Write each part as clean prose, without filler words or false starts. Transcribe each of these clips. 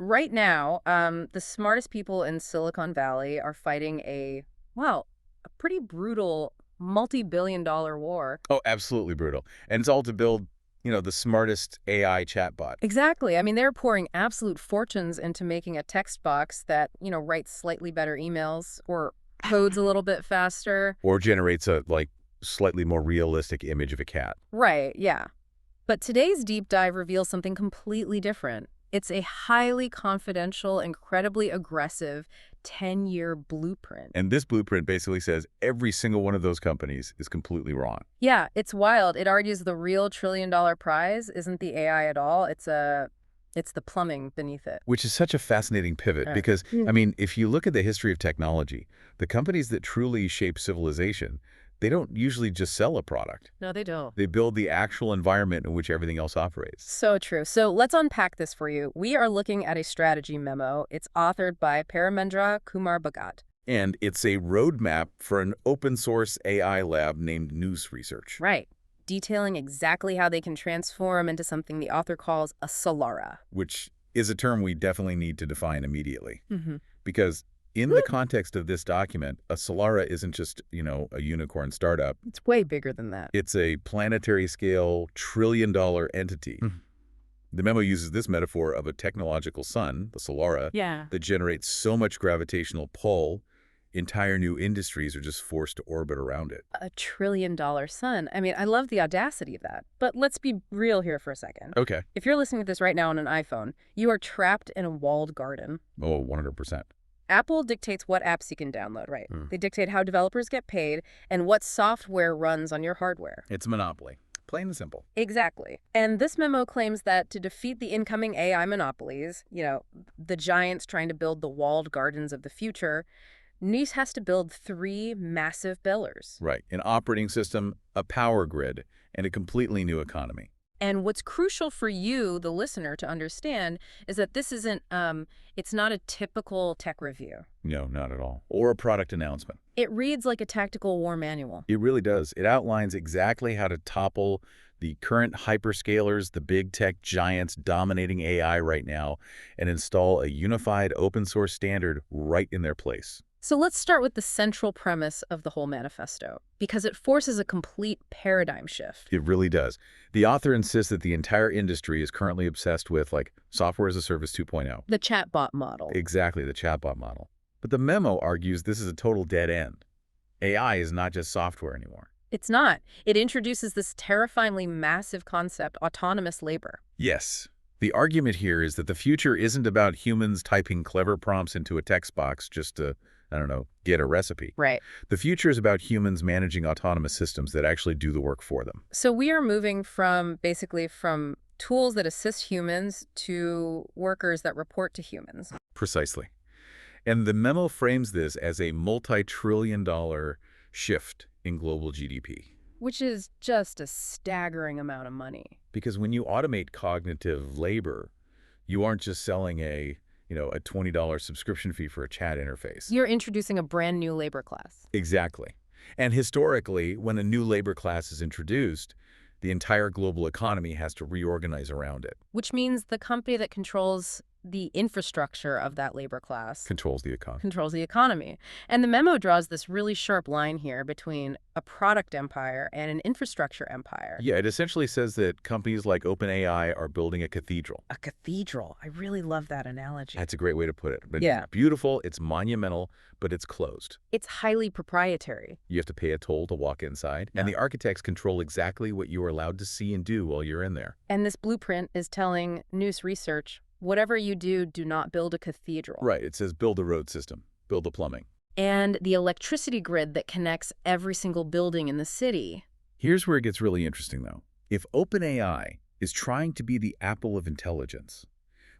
right now, the smartest people in Silicon Valley are fighting a pretty brutal multi-billion-dollar war. Oh, absolutely brutal. And it's all to build, the smartest AI chatbot. Exactly. I mean, they're pouring absolute fortunes into making a text box that, writes slightly better emails or codes a little bit faster. Or generates a, slightly more realistic image of a cat. Right, yeah. But today's deep dive reveals something completely different. It's a highly confidential, incredibly aggressive 10-year blueprint. And this blueprint basically says every single one of those companies is completely wrong. Yeah, it's wild. It argues the real trillion-dollar prize isn't the AI at all. It's the plumbing beneath it. Which is such a fascinating pivot because, if you look at the history of technology, the companies that truly shape civilization, they don't usually just sell a product. No, they don't. They build the actual environment in which everything else operates. So true. So let's unpack this for you. We are looking at a strategy memo. It's authored by Paramendra Kumar Bhagat. And it's a roadmap for an open source AI lab named Nous Research. Right. Detailing exactly how they can transform into something the author calls a Solara. Which is a term we definitely need to define immediately. Mm-hmm. Because in the context of this document, a Solara isn't just, a unicorn startup. It's way bigger than that. It's a planetary scale, trillion-dollar entity. The memo uses this metaphor of a technological sun, the Solara, that generates so much gravitational pull, entire new industries are just forced to orbit around it. $1 trillion sun. I mean, I love the audacity of that. But let's be real here for a second. Okay. If you're listening to this right now on an iPhone, you are trapped in a walled garden. Oh, 100%. Apple dictates what apps you can download, right? They dictate how developers get paid and what software runs on your hardware. It's a monopoly. Plain and simple. Exactly. And this memo claims that to defeat the incoming AI monopolies, the giants trying to build the walled gardens of the future, Nice has to build 3 massive pillars. Right. An operating system, a power grid, and a completely new economy. And what's crucial for you, the listener, to understand is that this isn't, it's not a typical tech review. No, not at all. Or a product announcement. It reads like a tactical war manual. It really does. It outlines exactly how to topple the current hyperscalers, the big tech giants dominating AI right now, and install a unified open source standard right in their place. So let's start with the central premise of the whole manifesto, because it forces a complete paradigm shift. It really does. The author insists that the entire industry is currently obsessed with, software as a service 2.0. The chatbot model. Exactly, the chatbot model. But the memo argues this is a total dead end. AI is not just software anymore. It's not. It introduces this terrifyingly massive concept, autonomous labor. Yes. The argument here is that the future isn't about humans typing clever prompts into a text box just to, get a recipe. Right. The future is about humans managing autonomous systems that actually do the work for them. So we are moving from tools that assist humans to workers that report to humans. Precisely. And the memo frames this as a multi-trillion-dollar shift in global GDP. Which is just a staggering amount of money. Because when you automate cognitive labor, you aren't just selling a $20 subscription fee for a chat interface. You're introducing a brand new labor class. Exactly. And historically, when a new labor class is introduced, the entire global economy has to reorganize around it. Which means the company that controls the infrastructure of that labor class Controls the economy. controls the economy. And the memo draws this really sharp line here between a product empire and an infrastructure empire. Yeah, it essentially says that companies like OpenAI are building a cathedral. A cathedral. I really love that analogy. That's a great way to put it. But Yeah. It's beautiful, it's monumental, but it's closed. It's highly proprietary. You have to pay a toll to walk inside, and the architects control exactly what you are allowed to see and do while you're in there. And this blueprint is telling Nous Research, whatever you do, do not build a cathedral. Right, it says build a road system, build the plumbing. And the electricity grid that connects every single building in the city. Here's where it gets really interesting, though. If OpenAI is trying to be the Apple of intelligence,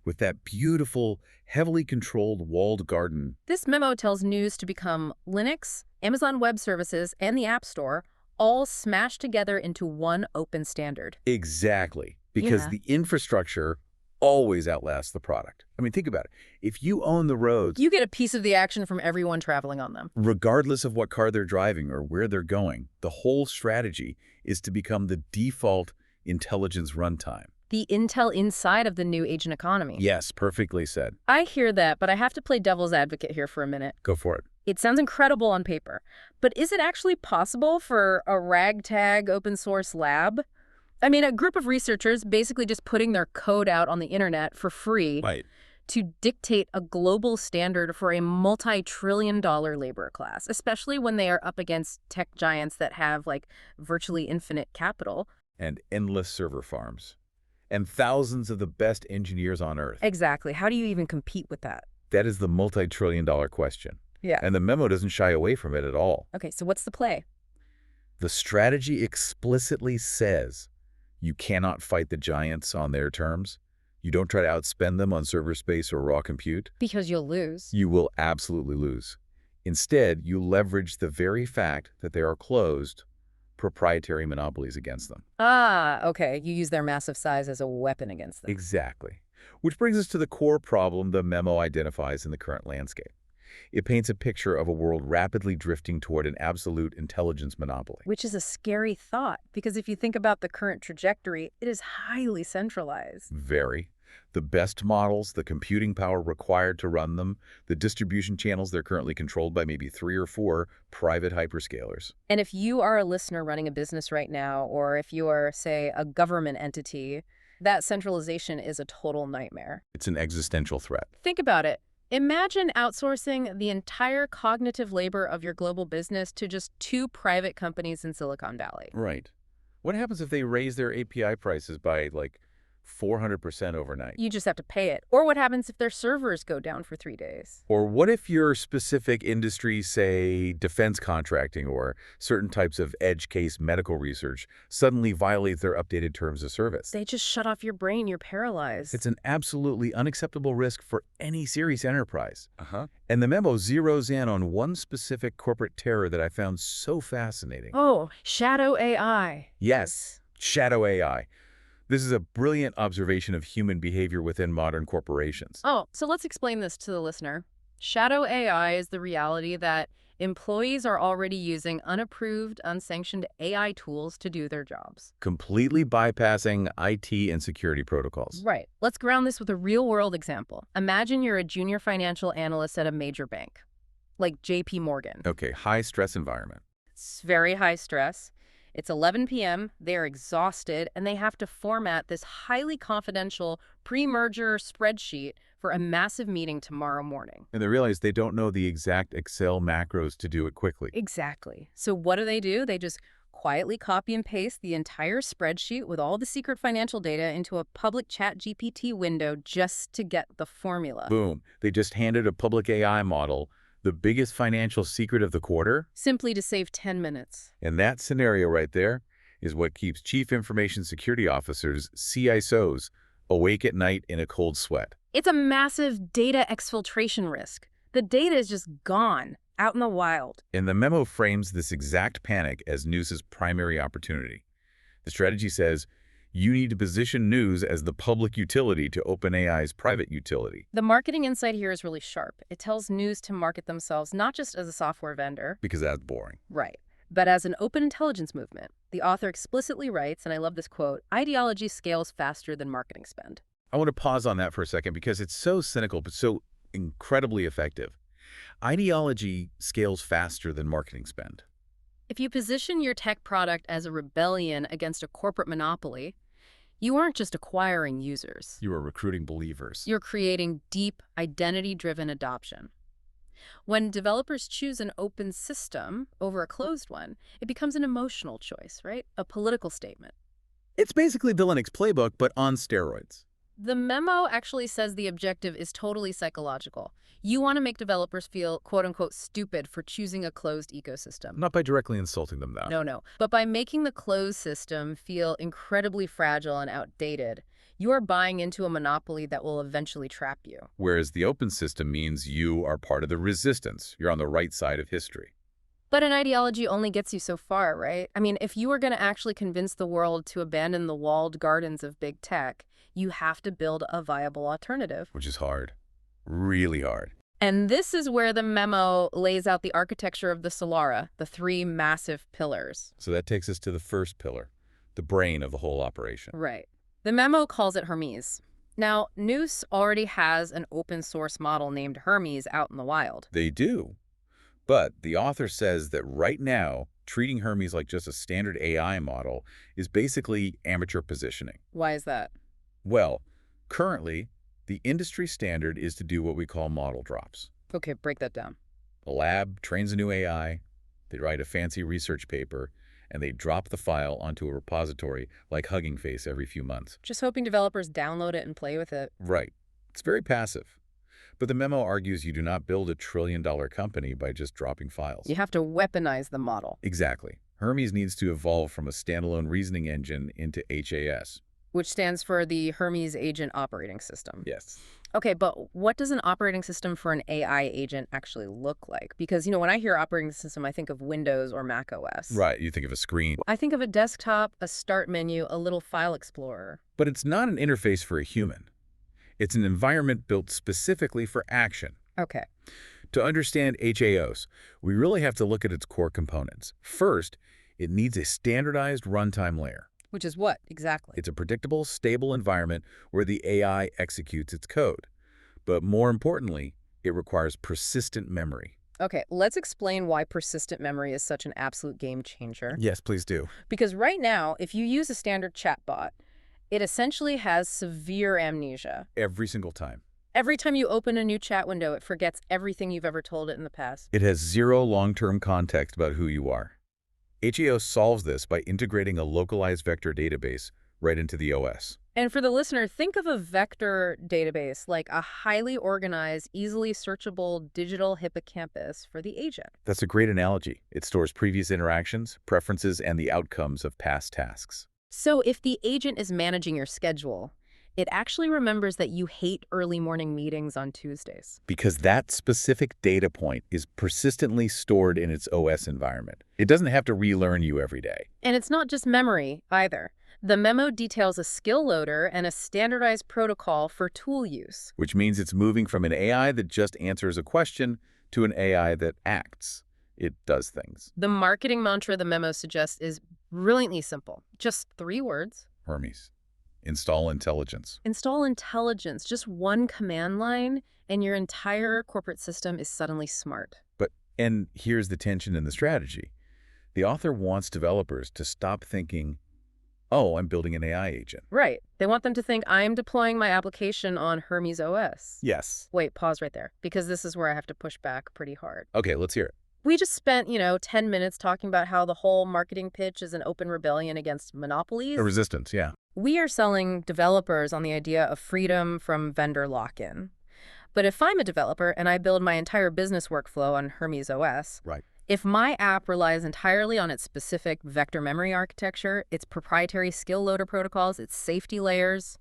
with that beautiful, heavily controlled walled garden. This memo tells Nous to become Linux, Amazon Web Services, and the App Store, all smashed together into one open standard. Exactly, because the infrastructure always outlasts the product. I mean, think about it. If you own the roads, You get a piece of the action from everyone traveling on them. regardless of what car they're driving or where they're going, the whole strategy is to become the default intelligence runtime. The intel inside of the new agent economy. Yes, perfectly said. I hear that, but I have to play devil's advocate here for a minute. Go for it. It sounds incredible on paper, but is it actually possible for a ragtag open source lab? I mean, a group of researchers basically just putting their code out on the internet for free Right. to dictate a global standard for a multi-trillion-dollar labor class, especially when they are up against tech giants that have, like, virtually infinite capital. And endless server farms. And thousands of the best engineers on Earth. Exactly. How do you even compete with that? That is the multi-trillion-dollar question. Yeah. And the memo doesn't shy away from it at all. Okay, so what's the play? The strategy explicitly says you cannot fight the giants on their terms. You don't try to outspend them on server space or raw compute. Because you'll lose. You will absolutely lose. Instead, you leverage the very fact that they are closed proprietary monopolies against them. Ah, okay. You use their massive size as a weapon against them. Exactly. Which brings us to the core problem the memo identifies in the current landscape. It paints a picture of a world rapidly drifting toward an absolute intelligence monopoly. Which is a scary thought, because if you think about the current trajectory, it is highly centralized. Very. The best models, the computing power required to run them, the distribution channels, they're currently controlled by maybe 3 or 4 private hyperscalers. And if you are a listener running a business right now, or if you are, say, a government entity, that centralization is a total nightmare. It's an existential threat. Think about it. Imagine outsourcing the entire cognitive labor of your global business to just 2 private companies in Silicon Valley. Right. What happens if they raise their API prices by, like, 400% overnight? You just have to pay it. Or what happens if their servers go down for 3 days? Or what if your specific industry, say defense contracting or certain types of edge case medical research, suddenly violates their updated terms of service? They just shut off your brain. You're paralyzed. It's an absolutely unacceptable risk for any serious enterprise. And the memo zeroes in on one specific corporate terror that I found so fascinating. Oh, shadow AI. Yes, shadow AI. This is a brilliant observation of human behavior within modern corporations. Oh, so let's explain this to the listener. Shadow AI is the reality that employees are already using unapproved, unsanctioned AI tools to do their jobs. Completely bypassing IT and security protocols. Right. Let's ground this with a real-world example. Imagine you're a junior financial analyst at a major bank, like JP Morgan. Okay, high-stress environment. It's very high stress. It's 11 p.m., they're exhausted, and they have to format this highly confidential pre-merger spreadsheet for a massive meeting tomorrow morning. And they realize they don't know the exact Excel macros to do it quickly. Exactly. So what do? They just quietly copy and paste the entire spreadsheet with all the secret financial data into a public chat GPT window just to get the formula. Boom. They just handed a public AI model the biggest financial secret of the quarter? Simply to save 10 minutes. And that scenario right there is what keeps Chief Information Security Officers, CISOs, awake at night in a cold sweat. It's a massive data exfiltration risk. The data is just gone, out in the wild. And the memo frames this exact panic as News's primary opportunity. The strategy says, you need to position News as the public utility to OpenAI's private utility. The marketing insight here is really sharp. It tells News to market themselves not just as a software vendor. Because that's boring. Right. But as an open intelligence movement. The author explicitly writes, and I love this quote, ideology scales faster than marketing spend. I want to pause on that for a second because it's so cynical but so incredibly effective. Ideology scales faster than marketing spend. If you position your tech product as a rebellion against a corporate monopoly, you aren't just acquiring users. You are recruiting believers. You're creating deep, identity-driven adoption. When developers choose an open system over a closed one, it becomes an emotional choice, right? A political statement. It's basically the Linux playbook, but on steroids. The memo actually says the objective is totally psychological. You want to make developers feel, quote-unquote, stupid for choosing a closed ecosystem. Not by directly insulting them, though. No. But by making the closed system feel incredibly fragile and outdated, you are buying into a monopoly that will eventually trap you. Whereas the open system means you are part of the resistance. You're on the right side of history. But an ideology only gets you so far, right? I mean, if you were going to actually convince the world to abandon the walled gardens of big tech, you have to build a viable alternative. Which is hard. Really hard. And this is where the memo lays out the architecture of the Solara, the 3 massive pillars. So that takes us to the first pillar, the brain of the whole operation. Right. The memo calls it Hermes. Now, Nous already has an open source model named Hermes out in the wild. They do. But the author says that right now, treating Hermes like just a standard AI model is basically amateur positioning. Why is that? Well, currently, the industry standard is to do what we call model drops. Okay, break that down. A lab trains a new AI, they write a fancy research paper, and they drop the file onto a repository like Hugging Face every few months. Just hoping developers download it and play with it. Right. It's very passive. But the memo argues you do not build a trillion-dollar company by just dropping files. You have to weaponize the model. Exactly. Hermes needs to evolve from a standalone reasoning engine into HAS. Which stands for the Hermes Agent Operating System. Yes. Okay, but what does an operating system for an AI agent actually look like? Because, when I hear operating system, I think of Windows or Mac OS. Right, you think of a screen. I think of a desktop, a start menu, a little file explorer. But it's not an interface for a human. It's an environment built specifically for action. Okay. To understand HAOs, we really have to look at its core components. First, it needs a standardized runtime layer. Which is what, exactly? It's a predictable, stable environment where the AI executes its code. But more importantly, it requires persistent memory. Okay, let's explain why persistent memory is such an absolute game changer. Yes, please do. Because right now, if you use a standard chatbot, it essentially has severe amnesia. Every single time. Every time you open a new chat window, it forgets everything you've ever told it in the past. It has zero long-term context about who you are. HAO solves this by integrating a localized vector database right into the OS. And for the listener, think of a vector database like a highly organized, easily searchable digital hippocampus for the agent. That's a great analogy. It stores previous interactions, preferences, and the outcomes of past tasks. So if the agent is managing your schedule, it actually remembers that you hate early morning meetings on Tuesdays. Because that specific data point is persistently stored in its OS environment. It doesn't have to relearn you every day. And it's not just memory, either. The memo details a skill loader and a standardized protocol for tool use. Which means it's moving from an AI that just answers a question to an AI that acts. It does things. The marketing mantra the memo suggests is brilliantly simple. Just 3 words. Hermes. Install intelligence. Install intelligence. Just one command line, and your entire corporate system is suddenly smart. And here's the tension in the strategy. The author wants developers to stop thinking, oh, I'm building an AI agent. Right. They want them to think, I'm deploying my application on Hermes OS. Yes. Wait, pause right there, because this is where I have to push back pretty hard. Okay, let's hear it. We just spent, 10 minutes talking about how the whole marketing pitch is an open rebellion against monopolies. A resistance, yeah. We are selling developers on the idea of freedom from vendor lock-in. But if I'm a developer and I build my entire business workflow on Hermes OS, Right. If my app relies entirely on its specific vector memory architecture, its proprietary skill loader protocols, its safety layers,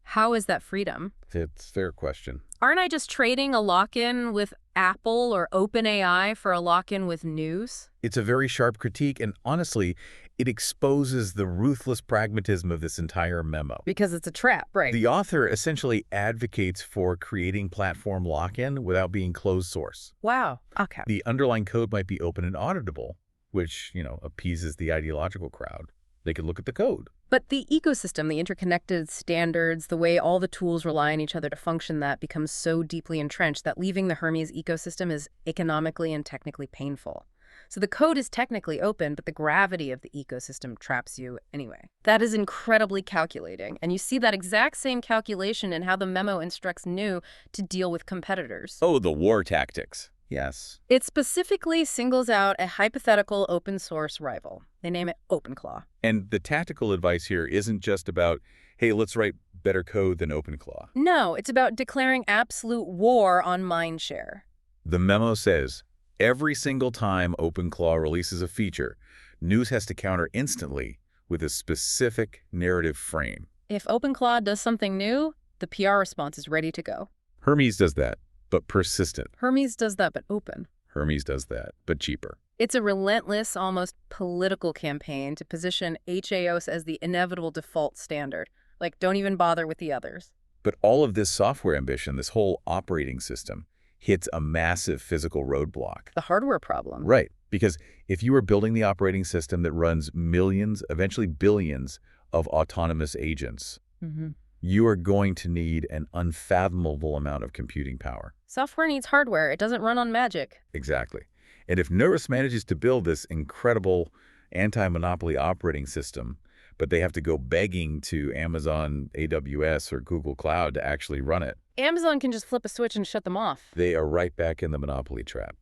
how is that freedom? It's a fair question. Aren't I just trading a lock-in with Apple or OpenAI for a lock-in with Nous? It's a very sharp critique, and honestly, it exposes the ruthless pragmatism of this entire memo. Because it's a trap, right? The author essentially advocates for creating platform lock-in without being closed source. Wow. Okay. The underlying code might be open and auditable, which, appeases the ideological crowd. They could look at the code. But the ecosystem, the interconnected standards, the way all the tools rely on each other to function, that becomes so deeply entrenched that leaving the Hermes ecosystem is economically and technically painful. So the code is technically open, but the gravity of the ecosystem traps you anyway. That is incredibly calculating, and you see that exact same calculation in how the memo instructs Nous to deal with competitors. Oh, the war tactics. Yes. It specifically singles out a hypothetical open source rival. They name it OpenClaw. And the tactical advice here isn't just about, hey, let's write better code than OpenClaw. No, it's about declaring absolute war on mindshare. The memo says, every single time OpenClaw releases a feature, Nous has to counter instantly with a specific narrative frame. If OpenClaw does something new, the PR response is ready to go. Hermes does that, but persistent. Hermes does that, but open. Hermes does that, but cheaper. It's a relentless, almost political campaign to position HAOs as the inevitable default standard. Like, don't even bother with the others. But all of this software ambition, this whole operating system, hits a massive physical roadblock. The hardware problem. Right, because if you are building the operating system that runs millions, eventually billions, of autonomous agents, Mm-hmm. you are going to need an unfathomable amount of computing power. Software needs hardware. It doesn't run on magic. Exactly. And if Neurus manages to build this incredible anti-monopoly operating system, but they have to go begging to Amazon AWS or Google Cloud to actually run it, Amazon can just flip a switch and shut them off. they are right back in the monopoly trap,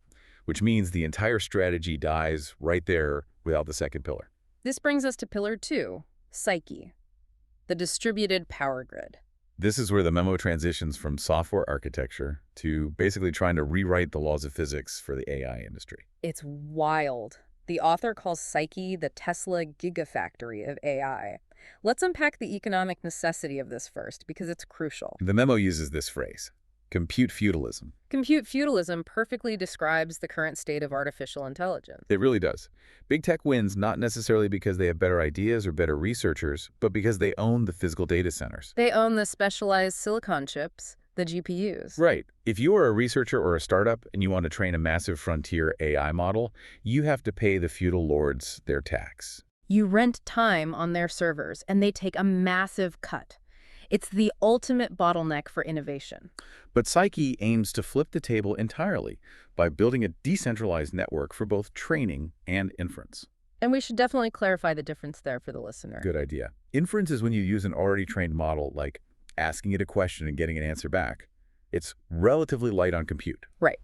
which means the entire strategy dies right there without the second pillar. This brings us to pillar 2, Psyche, the distributed power grid. This is where the memo transitions from software architecture to basically trying to rewrite the laws of physics for the AI industry. It's wild. The author calls Psyche the Tesla gigafactory of AI. Let's unpack the economic necessity of this first, because it's crucial. The memo uses this phrase, compute feudalism. Compute feudalism perfectly describes the current state of artificial intelligence. It really does. Big tech wins not necessarily because they have better ideas or better researchers, but because they own the physical data centers. They own the specialized silicon chips, the GPUs. Right. If you are a researcher or a startup and you want to train a massive frontier AI model, you have to pay the feudal lords their tax. You rent time on their servers, and they take a massive cut. It's the ultimate bottleneck for innovation. But Psyche aims to flip the table entirely by building a decentralized network for both training and inference. And we should definitely clarify the difference there for the listener. Good idea. Inference is when you use an already trained model, like asking it a question and getting an answer back. It's relatively light on compute. Right.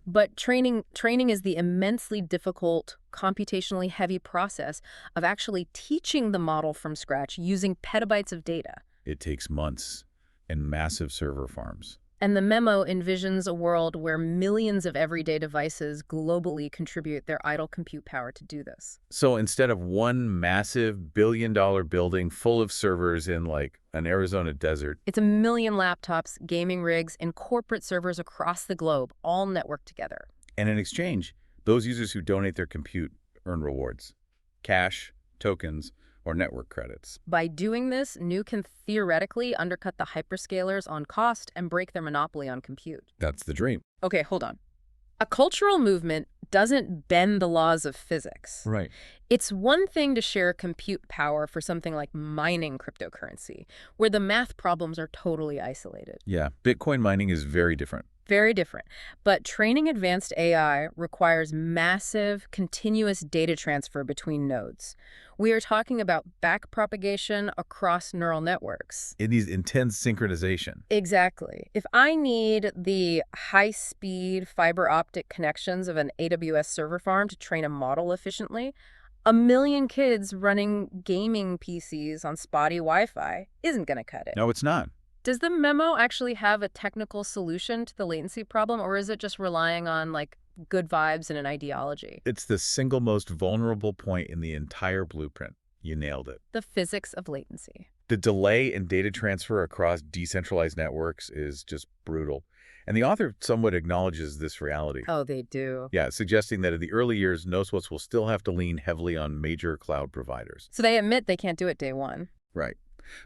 But training is the immensely difficult, computationally heavy process of actually teaching the model from scratch using petabytes of data. It takes months and massive server farms. And the memo envisions a world where millions of everyday devices globally contribute their idle compute power to do this. So instead of one massive billion-dollar building full of servers in like an Arizona desert, It's a million laptops, gaming rigs, and corporate servers across the globe, all networked together. and in exchange, those users who donate their compute earn rewards, cash, tokens, or network credits. By doing this, New can theoretically undercut the hyperscalers on cost and break their monopoly on compute. That's the dream. Okay, hold on. A cultural movement doesn't bend the laws of physics. Right. It's one thing to share compute power for something like mining cryptocurrency, where the math problems are totally isolated. Yeah, Bitcoin mining is very different. Very different. But training advanced AI requires massive, continuous data transfer between nodes. We are talking about backpropagation across neural networks. It needs intense synchronization. Exactly. If I need the high-speed fiber optic connections of an AWS server farm to train a model efficiently, a million kids running gaming PCs on spotty Wi-Fi isn't going to cut it. No, it's not. Does the memo actually have a technical solution to the latency problem, or is it just relying on, like, good vibes and an ideology? It's the single most vulnerable point in the entire blueprint. You nailed it. The physics of latency. The delay in data transfer across decentralized networks is just brutal. And the author somewhat acknowledges this reality. Oh, they do. Yeah, suggesting that in the early years, Noswos will still have to lean heavily on major cloud providers. So they admit they can't do it day one. Right.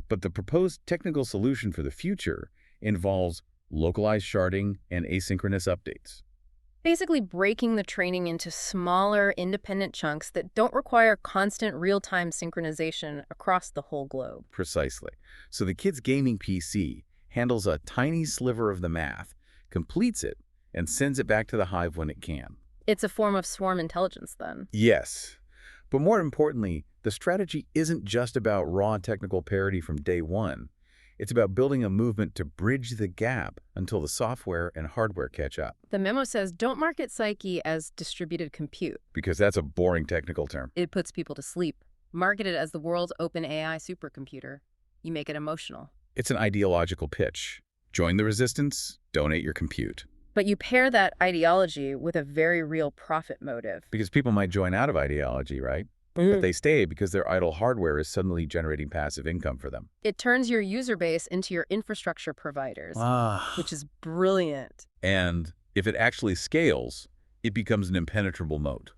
But the proposed technical solution for the future involves localized sharding and asynchronous updates. Basically breaking the training into smaller, independent chunks that don't require constant real-time synchronization across the whole globe. Precisely. So the kid's gaming PC handles a tiny sliver of the math, completes it, and sends it back to the hive when it can. It's a form of swarm intelligence, then. Yes. But more importantly, the strategy isn't just about raw technical parity from day one. It's about building a movement to bridge the gap until the software and hardware catch up. The memo says don't market Psyche as distributed compute. Because that's a boring technical term. It puts people to sleep. Market it as the world's open AI supercomputer. You make it emotional. It's an ideological pitch. Join the resistance, donate your compute. But you pair that ideology with a very real profit motive. Because people might join out of ideology, right? But they stay because their idle hardware is suddenly generating passive income for them. It turns your user base into your infrastructure providers, which is brilliant. And if it actually scales, it becomes an impenetrable moat.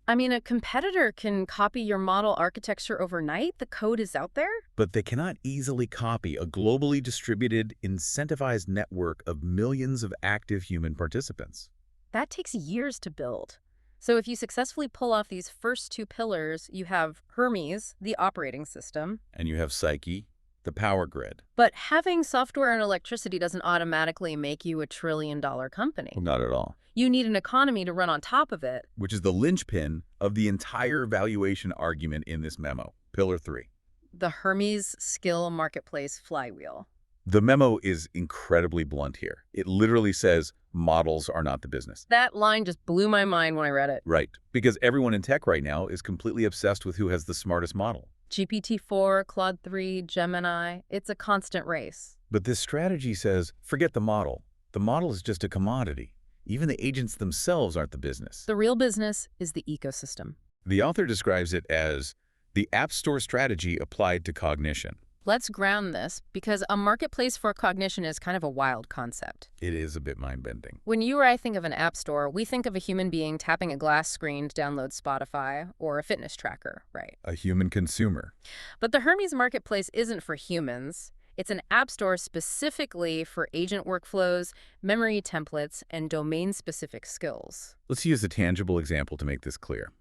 I mean, a competitor can copy your model architecture overnight. The code is out there. But they cannot easily copy a globally distributed, incentivized network of millions of active human participants. That takes years to build. So if you successfully pull off these first two pillars, you have Hermes, the operating system. And you have Psyche, the power grid. But having software and electricity doesn't automatically make you a trillion-dollar company. Well, not at all. You need an economy to run on top of it. Which is the linchpin of the entire valuation argument in this memo, Pillar 3. The Hermes skill marketplace flywheel. The memo is incredibly blunt here. It literally says models are not the business. That line just blew my mind when I read it. Right, because everyone in tech right now is completely obsessed with who has the smartest model. GPT-4, Claude 3, Gemini, it's a constant race. But this strategy says, forget the model. The model is just a commodity. Even the agents themselves aren't the business. The real business is the ecosystem. The author describes it as the App Store strategy applied to cognition. Let's ground this, because a marketplace for cognition is kind of a wild concept. It is a bit mind-bending. When you or I think of an app store, we think of a human being tapping a glass screen to download Spotify or a fitness tracker, right? A human consumer. But the Hermes marketplace isn't for humans. It's an app store specifically for agent workflows, memory templates, and domain-specific skills. Let's use a tangible example to make this clear.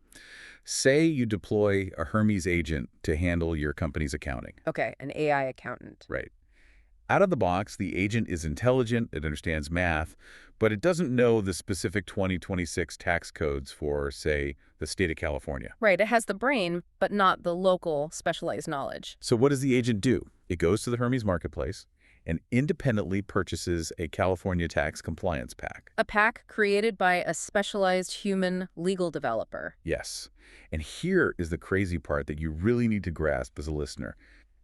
Say you deploy a Hermes agent to handle your company's accounting. Okay, an AI accountant. Right. Out of the box, the agent is intelligent, it understands math, but it doesn't know the specific 2026 tax codes for, say, the state of California. Right, it has the brain, but not the local specialized knowledge. So what does the agent do? It goes to the Hermes marketplace and independently purchases a California tax compliance pack. A pack created by a specialized human legal developer. Yes. And here is the crazy part that you really need to grasp as a listener.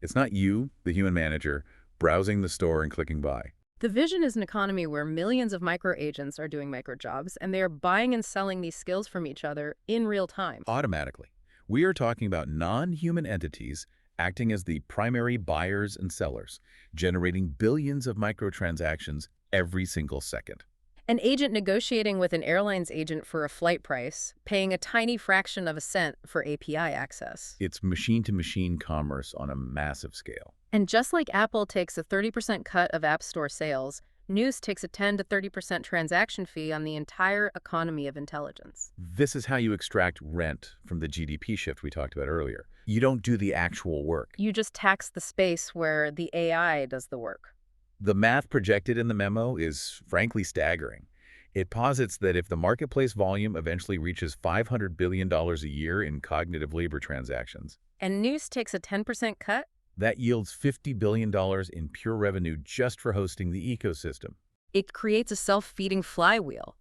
It's not you, the human manager, browsing the store and clicking buy. The vision is an economy where millions of micro-agents are doing micro-jobs, and they are buying and selling these skills from each other in real time. Automatically. We are talking about non-human entities acting as the primary buyers and sellers, generating billions of microtransactions every single second. An agent negotiating with an airline's agent for a flight price, paying a tiny fraction of a cent for API access. It's machine-to-machine commerce on a massive scale. And just like Apple takes a 30% cut of App Store sales, Nous takes a 10 to 30% transaction fee on the entire economy of intelligence. This is how you extract rent from the GDP shift we talked about earlier. You don't do the actual work. You just tax the space where the AI does the work. The math projected in the memo is frankly staggering. It posits that if the marketplace volume eventually reaches $500 billion a year in cognitive labor transactions, and Nous takes a 10% cut, that yields $50 billion in pure revenue just for hosting the ecosystem. It creates a self-feeding flywheel.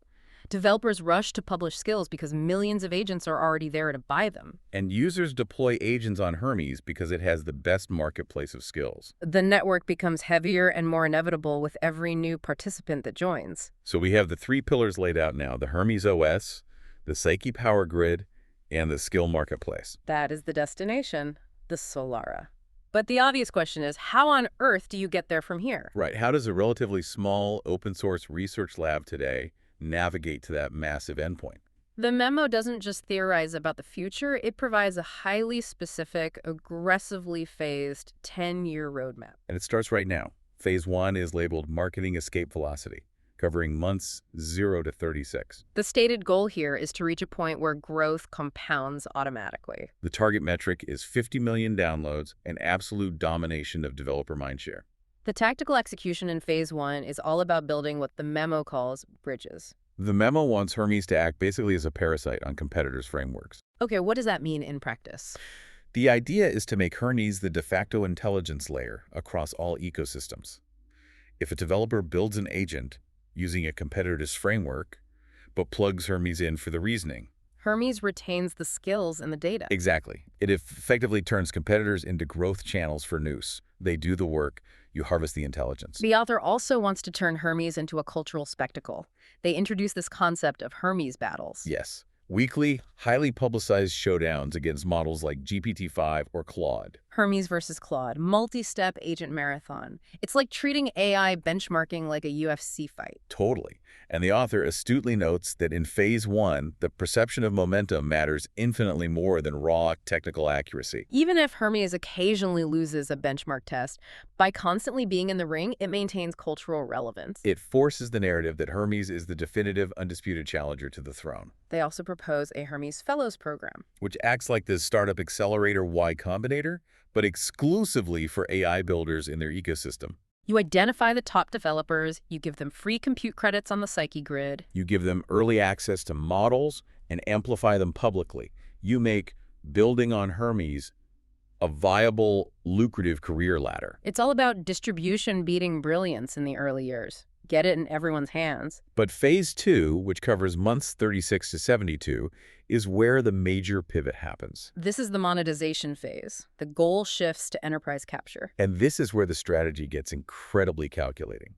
Developers rush to publish skills because millions of agents are already there to buy them. And users deploy agents on Hermes because it has the best marketplace of skills. The network becomes heavier and more inevitable with every new participant that joins. So we have the three pillars laid out now: the Hermes OS, the Psyche power grid, and the skill marketplace. That is the destination, the Solara. But the obvious question is, how on earth do you get there from here? Right. How does a relatively small open-source research lab today navigate to that massive endpoint? The memo doesn't just theorize about the future, it provides a highly specific, aggressively phased 10-year roadmap. And it starts right now. Phase 1 is labeled Marketing Escape Velocity, covering months 0 to 36. The stated goal here is to reach a point where growth compounds automatically. The target metric is 50 million downloads and absolute domination of developer mindshare. The tactical execution in Phase 1 is all about building what the memo calls bridges. The memo wants Hermes to act basically as a parasite on competitors' frameworks. Okay, what does that mean in practice? The idea is to make Hermes the de facto intelligence layer across all ecosystems. If a developer builds an agent using a competitor's framework, but plugs Hermes in for the reasoning, Hermes retains the skills and the data. Exactly. It effectively turns competitors into growth channels for Nous. They do the work, you harvest the intelligence. The author also wants to turn Hermes into a cultural spectacle. They introduce this concept of Hermes battles. Yes. Weekly, highly publicized showdowns against models like GPT-5 or Claude. Hermes versus Claude, multi-step agent marathon. It's like treating AI benchmarking like a UFC fight. Totally. And the author astutely notes that in phase one, the perception of momentum matters infinitely more than raw technical accuracy. Even if Hermes occasionally loses a benchmark test, by constantly being in the ring, it maintains cultural relevance. It forces the narrative that Hermes is the definitive, undisputed challenger to the throne. They also propose a Hermes Fellows program, Which acts like this startup accelerator Y Combinator, but exclusively for AI builders in their ecosystem. You identify the top developers, you give them free compute credits on the Psyche grid. You give them early access to models and amplify them publicly. You make building on Hermes a viable, lucrative career ladder. It's all about distribution beating brilliance in the early years. Get it in everyone's hands. But phase two, which covers months 36 to 72, is where the major pivot happens. This is the monetization phase. The goal shifts to enterprise capture. And this is where the strategy gets incredibly calculating.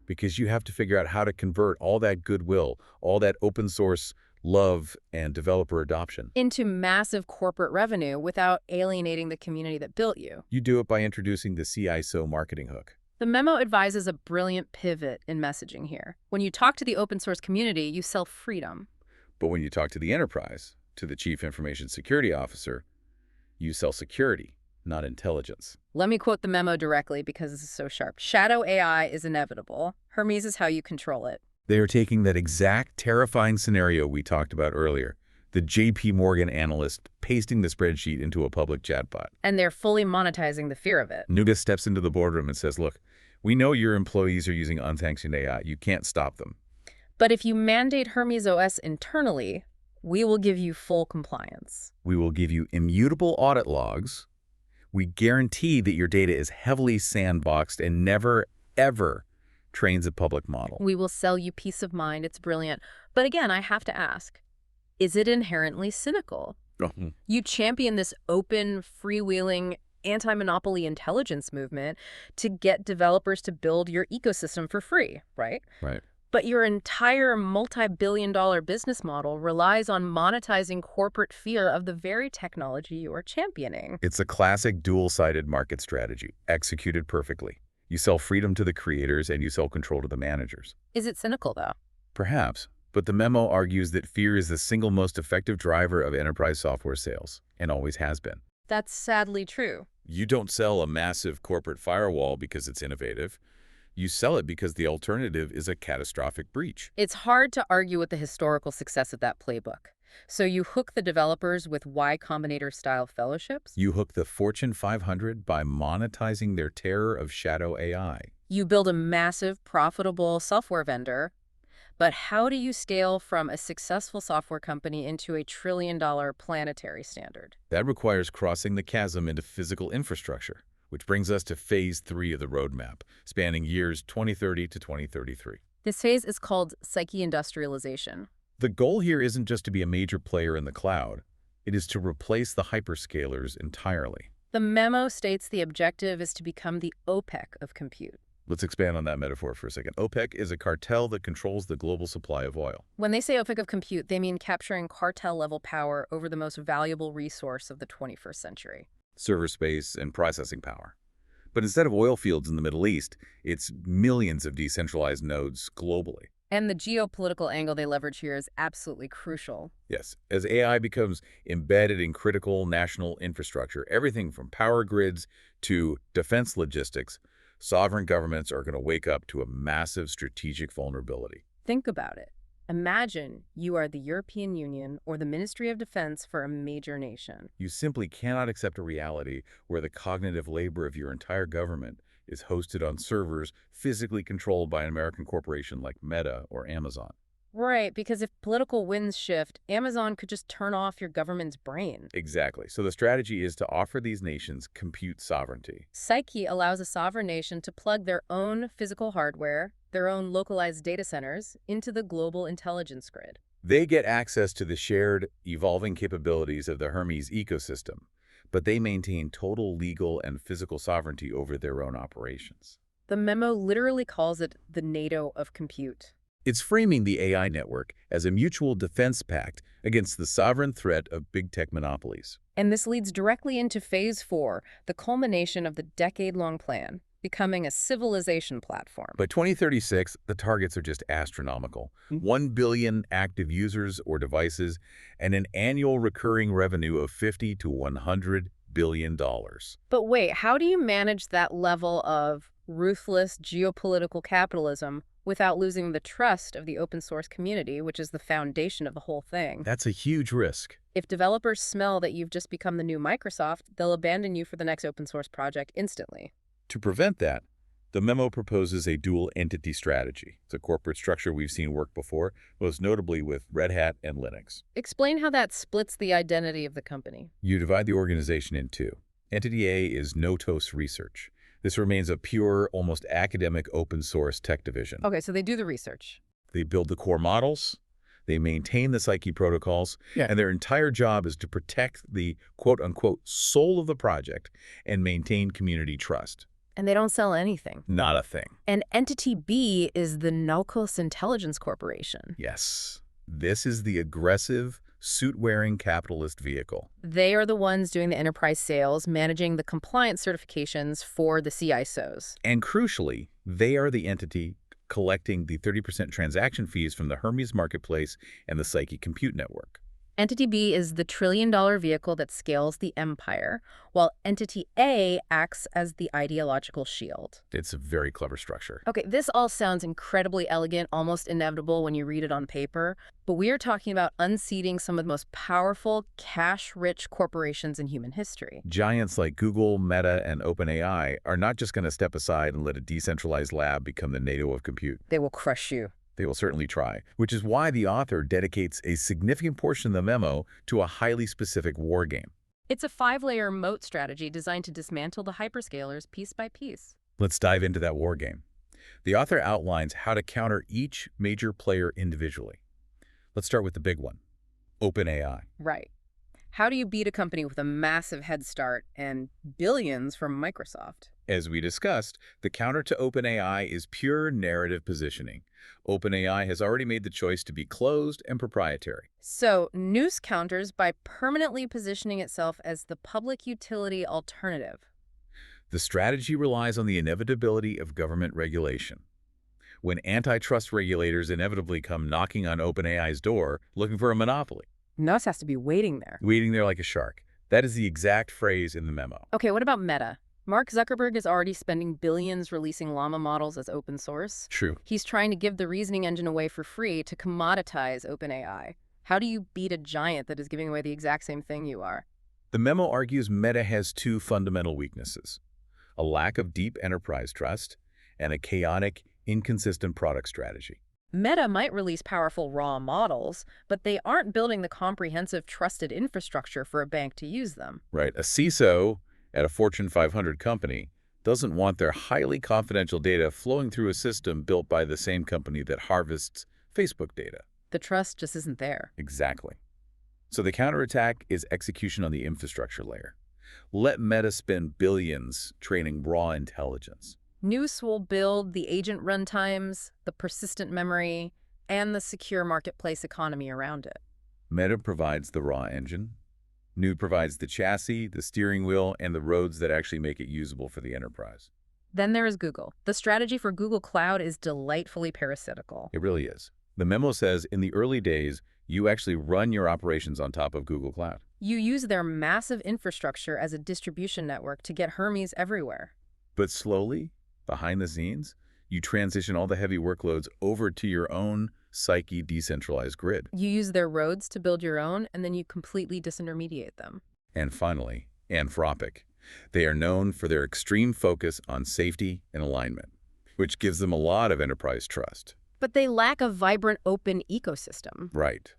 Because you have to figure out how to convert all that goodwill, all that open source love and developer adoption into massive corporate revenue without alienating the community that built you. You do it by introducing the CISO marketing hook. The memo advises a brilliant pivot in messaging here. When you talk to the open source community, you sell freedom. But when you talk to the enterprise, to the chief information security officer, you sell security, not intelligence. Let me quote the memo directly because this is so sharp. Shadow AI is inevitable. Hermes is how you control it. They are taking that exact terrifying scenario we talked about earlier, the JP Morgan analyst pasting the spreadsheet into a public chatbot. And they're fully monetizing the fear of it. Nuga steps into the boardroom and says, look, we know your employees are using unsanctioned AI. You can't stop them. But if you mandate Hermes OS internally, we will give you full compliance. We will give you immutable audit logs. We guarantee that your data is heavily sandboxed and never, ever trains a public model. We will sell you peace of mind. It's brilliant. But again, I have to ask, is it inherently cynical? You champion this open, freewheeling, anti-monopoly intelligence movement to get developers to build your ecosystem for free, right? Right. But your entire multi-billion-dollar business model relies on monetizing corporate fear of the very technology you are championing. It's a classic dual-sided market strategy, executed perfectly. You sell freedom to the creators and you sell control to the managers. Is it cynical, though? Perhaps, but the memo argues that fear is the single most effective driver of enterprise software sales, and always has been. That's sadly true. You don't sell a massive corporate firewall because it's innovative. You sell it because the alternative is a catastrophic breach. It's hard to argue with the historical success of that playbook. So you hook the developers with Y Combinator-style fellowships? You hook the Fortune 500 by monetizing their terror of shadow AI. You build a massive, profitable software vendor, but how do you scale from a successful software company into a trillion-dollar planetary standard? That requires crossing the chasm into physical infrastructure, which brings us to phase 3 of the roadmap, spanning years 2030 to 2033. This phase is called Psyche industrialization. The goal here isn't just to be a major player in the cloud. It is to replace the hyperscalers entirely. The memo states the objective is to become the OPEC of compute. Let's expand on that metaphor for a second. OPEC is a cartel that controls the global supply of oil. When they say OPEC of compute, they mean capturing cartel-level power over the most valuable resource of the 21st century. Server space and processing power. But instead of oil fields in the Middle East, it's millions of decentralized nodes globally. And the geopolitical angle they leverage here is absolutely crucial. Yes, as AI becomes embedded in critical national infrastructure, everything from power grids to defense logistics, sovereign governments are going to wake up to a massive strategic vulnerability. Think about it. Imagine you are the European Union or the Ministry of Defense for a major nation. You simply cannot accept a reality where the cognitive labor of your entire government is hosted on servers physically controlled by an American corporation like Meta or Amazon. Right, because if political winds shift, Amazon could just turn off your government's brain. Exactly. So the strategy is to offer these nations compute sovereignty. Psyche allows a sovereign nation to plug their own physical hardware, their own localized data centers, into the global intelligence grid. They get access to the shared, evolving capabilities of the Hermes ecosystem, but they maintain total legal and physical sovereignty over their own operations. The memo literally calls it the NATO of compute. It's framing the AI network as a mutual defense pact against the sovereign threat of big tech monopolies. And this leads directly into Phase 4, the culmination of the decade-long plan, becoming a civilization platform. By 2036, the targets are just astronomical. 1 billion active users or devices and an annual recurring revenue of $50 to $100 billion. But wait, how do you manage that level of ruthless geopolitical capitalism without losing the trust of the open source community, which is the foundation of the whole thing? That's a huge risk. If developers smell that you've just become the new Microsoft, they'll abandon you for the next open source project instantly. To prevent that, the memo proposes a dual entity strategy. It's a corporate structure we've seen work before, most notably with Red Hat and Linux. Explain how that splits the identity of the company. You divide the organization in two. Entity A is Nous Research. This remains a pure, almost academic open source tech division. Okay, so they do the research. They build the core models, they maintain the Psyche protocols, and their entire job is to protect the quote-unquote soul of the project and maintain community trust. And they don't sell anything. Not a thing. And Entity B is the Nulcos Intelligence Corporation. Yes. This is the aggressive, suit-wearing capitalist vehicle. They are the ones doing the enterprise sales, managing the compliance certifications for the CISOs. And crucially, they are the entity collecting the 30% transaction fees from the Hermes marketplace and the Psyche compute network. Entity B is the trillion-dollar vehicle that scales the empire, while Entity A acts as the ideological shield. It's a very clever structure. Okay, this all sounds incredibly elegant, almost inevitable when you read it on paper, but we are talking about unseating some of the most powerful, cash-rich corporations in human history. Giants like Google, Meta, and OpenAI are not just going to step aside and let a decentralized lab become the NATO of compute. They will crush you. They will certainly try, which is why the author dedicates a significant portion of the memo to a highly specific war game. It's a 5-layer moat strategy designed to dismantle the hyperscalers piece by piece. Let's dive into that war game. The author outlines how to counter each major player individually. Let's start with the big one, OpenAI. Right. How do you beat a company with a massive head start and billions from Microsoft? As we discussed, the counter to OpenAI is pure narrative positioning. OpenAI has already made the choice to be closed and proprietary. So, Nous counters by permanently positioning itself as the public utility alternative. The strategy relies on the inevitability of government regulation. When antitrust regulators inevitably come knocking on OpenAI's door looking for a monopoly. Nous has to be waiting there. Waiting there like a shark. That is the exact phrase in the memo. Okay, what about Meta? Mark Zuckerberg is already spending billions releasing llama models as open source. True. He's trying to give the reasoning engine away for free to commoditize OpenAI. How do you beat a giant that is giving away the exact same thing you are? The memo argues Meta has two fundamental weaknesses: a lack of deep enterprise trust and a chaotic, inconsistent product strategy. Meta might release powerful raw models, but they aren't building the comprehensive, trusted infrastructure for a bank to use them. Right. A CISO at a Fortune 500 company doesn't want their highly confidential data flowing through a system built by the same company that harvests Facebook data. The trust just isn't there. Exactly. So the counterattack is execution on the infrastructure layer. Let Meta spend billions training raw intelligence. Nous will build the agent runtimes, the persistent memory, and the secure marketplace economy around it. Meta provides the raw engine. Nous provides the chassis, the steering wheel, and the roads that actually make it usable for the enterprise. Then there is Google. The strategy for Google Cloud is delightfully parasitical. It really is. The memo says in the early days, you actually run your operations on top of Google Cloud. You use their massive infrastructure as a distribution network to get Hermes everywhere. But slowly, behind the scenes, you transition all the heavy workloads over to your own Psyche decentralized grid. You use their roads to build your own, and then you completely disintermediate them. And finally, Anthropic. They are known for their extreme focus on safety and alignment, which gives them a lot of enterprise trust. But they lack a vibrant open ecosystem. Right.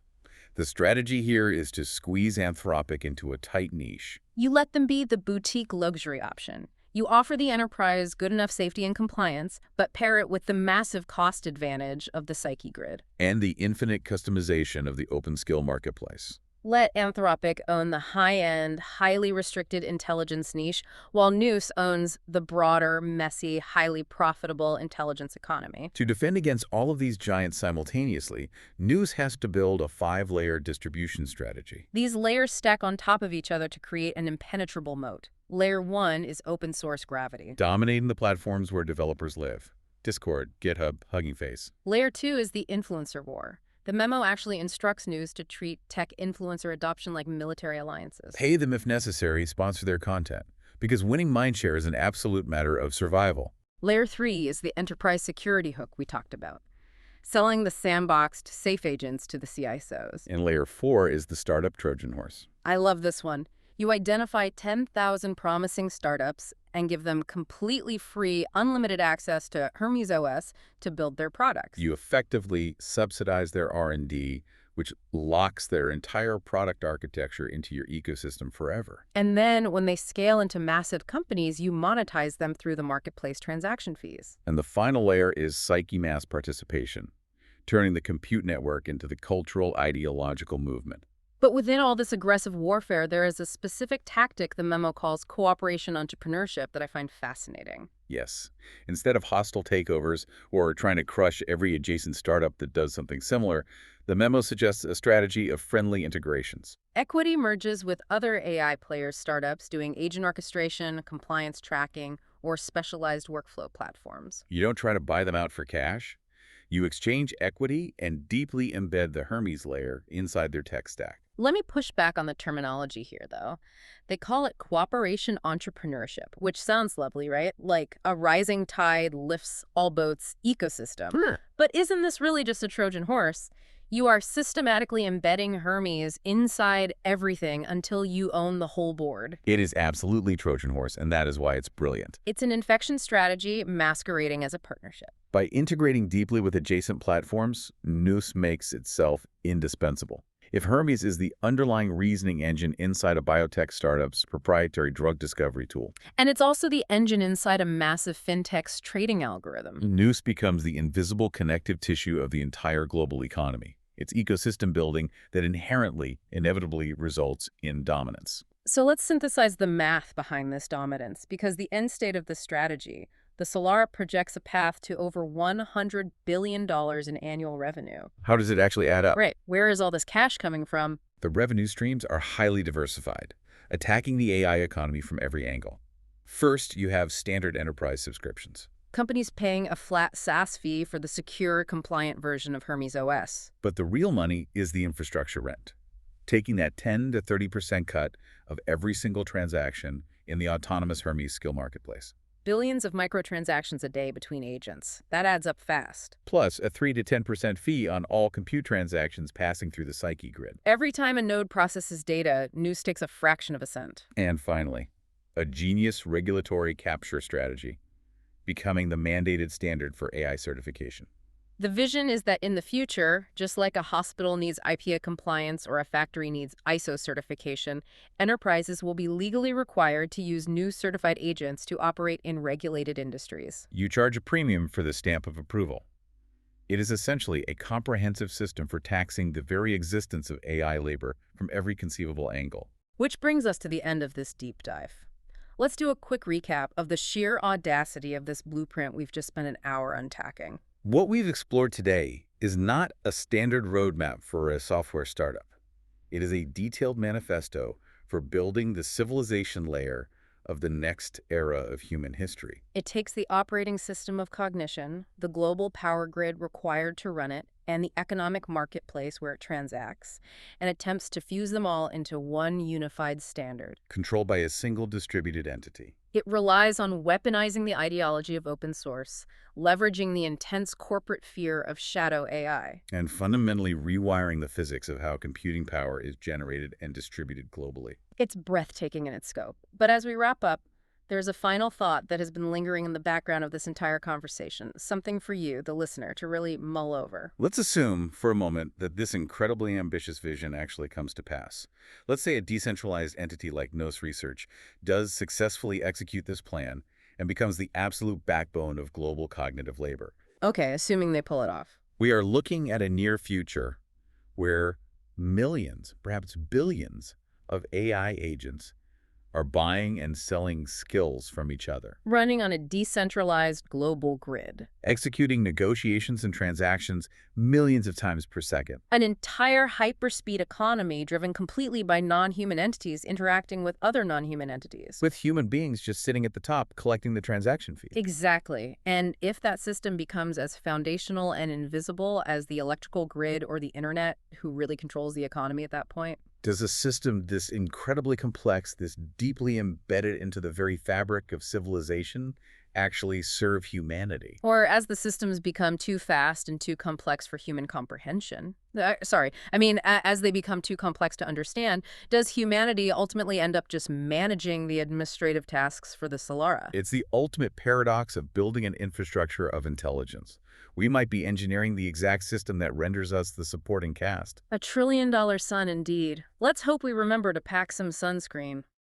The strategy here is to squeeze Anthropic into a tight niche. You let them be the boutique luxury option. You offer the enterprise good enough safety and compliance, but pair it with the massive cost advantage of the Psyche grid. And the infinite customization of the open skill marketplace. Let Anthropic own the high-end, highly restricted intelligence niche, while Nous owns the broader, messy, highly profitable intelligence economy. To defend against all of these giants simultaneously, News has to build a 5-layer distribution strategy. These layers stack on top of each other to create an impenetrable moat. Layer 1 is open source gravity. Dominating the platforms where developers live. Discord, GitHub, Hugging Face. Layer 2 is the influencer war. The memo actually instructs News to treat tech influencer adoption like military alliances. Pay them if necessary, sponsor their content, because winning mindshare is an absolute matter of survival. Layer 3 is the enterprise security hook we talked about, selling the sandboxed safe agents to the CISOs. And Layer 4 is the startup Trojan horse. I love this one. You identify 10,000 promising startups and give them completely free, unlimited access to Hermes OS to build their products. You effectively subsidize their R&D, which locks their entire product architecture into your ecosystem forever. And then when they scale into massive companies, you monetize them through the marketplace transaction fees. And the final layer is Psyche mass participation, turning the compute network into the cultural ideological movement. But within all this aggressive warfare, there is a specific tactic the memo calls cooperation entrepreneurship that I find fascinating. Yes. Instead of hostile takeovers or trying to crush every adjacent startup that does something similar, the memo suggests a strategy of friendly integrations. Equity merges with other AI players' startups doing agent orchestration, compliance tracking, or specialized workflow platforms. You don't try to buy them out for cash. You exchange equity and deeply embed the Hermes layer inside their tech stack. Let me push back on the terminology here, though. They call it cooperation entrepreneurship, which sounds lovely, right? Like a rising tide lifts all boats ecosystem. But isn't this really just a Trojan horse? You are systematically embedding Hermes inside everything until you own the whole board. It is absolutely Trojan horse, and that is why it's brilliant. It's an infection strategy masquerading as a partnership. By integrating deeply with adjacent platforms, Nous makes itself indispensable. If Hermes is the underlying reasoning engine inside a biotech startup's proprietary drug discovery tool, and it's also the engine inside a massive fintech's trading algorithm, Nous becomes the invisible connective tissue of the entire global economy. It's ecosystem building that inevitably results in dominance. So let's synthesize the math behind this dominance, because the end state of the strategy, the Solara projects a path to over $100 billion in annual revenue. How does it actually add up? Right. Where is all this cash coming from? The revenue streams are highly diversified, attacking the AI economy from every angle. First, you have standard enterprise subscriptions. Companies paying a flat SaaS fee for the secure, compliant version of Hermes OS. But the real money is the infrastructure rent, taking that 10 to 30% cut of every single transaction in the autonomous Hermes skill marketplace. Billions of microtransactions a day between agents. That adds up fast. Plus a 3 to 10% fee on all compute transactions passing through the Psyche grid. Every time a node processes data, Nous takes a fraction of a cent. And finally, a genius regulatory capture strategy, becoming the mandated standard for AI certification. The vision is that in the future, just like a hospital needs IPA compliance or a factory needs ISO certification, enterprises will be legally required to use new certified agents to operate in regulated industries. You charge a premium for the stamp of approval. It is essentially a comprehensive system for taxing the very existence of AI labor from every conceivable angle. Which brings us to the end of this deep dive. Let's do a quick recap of the sheer audacity of this blueprint we've just spent an hour unpacking. What we've explored today is not a standard roadmap for a software startup. It is a detailed manifesto for building the civilization layer of the next era of human history. It takes the operating system of cognition, the global power grid required to run it, and the economic marketplace where it transacts, and attempts to fuse them all into one unified standard. Controlled by a single distributed entity. It relies on weaponizing the ideology of open source, leveraging the intense corporate fear of shadow AI, and fundamentally rewiring the physics of how computing power is generated and distributed globally. It's breathtaking in its scope. But as we wrap up, there's a final thought that has been lingering in the background of this entire conversation, something for you, the listener, to really mull over. Let's assume for a moment that this incredibly ambitious vision actually comes to pass. Let's say a decentralized entity like Nous Research does successfully execute this plan and becomes the absolute backbone of global cognitive labor. Okay, assuming they pull it off. We are looking at a near future where millions, perhaps billions, of AI agents are buying and selling skills from each other, Running on a decentralized global grid. executing negotiations and transactions millions of times per second. An entire hyperspeed economy driven completely by non-human entities interacting with other non-human entities. With human beings just sitting at the top collecting the transaction fees. Exactly. And if that system becomes as foundational and invisible as the electrical grid or the internet, who really controls the economy at that point? Does a system this incredibly complex, this deeply embedded into the very fabric of civilization, actually serve humanity? Or as the systems become too fast and too complex for human comprehension? As they become too complex to understand, does humanity ultimately end up just managing the administrative tasks for the Solara? It's the ultimate paradox of building an infrastructure of intelligence. We might be engineering the exact system that renders us the supporting cast. $1 trillion sun indeed. Let's hope we remember to pack some sunscreen.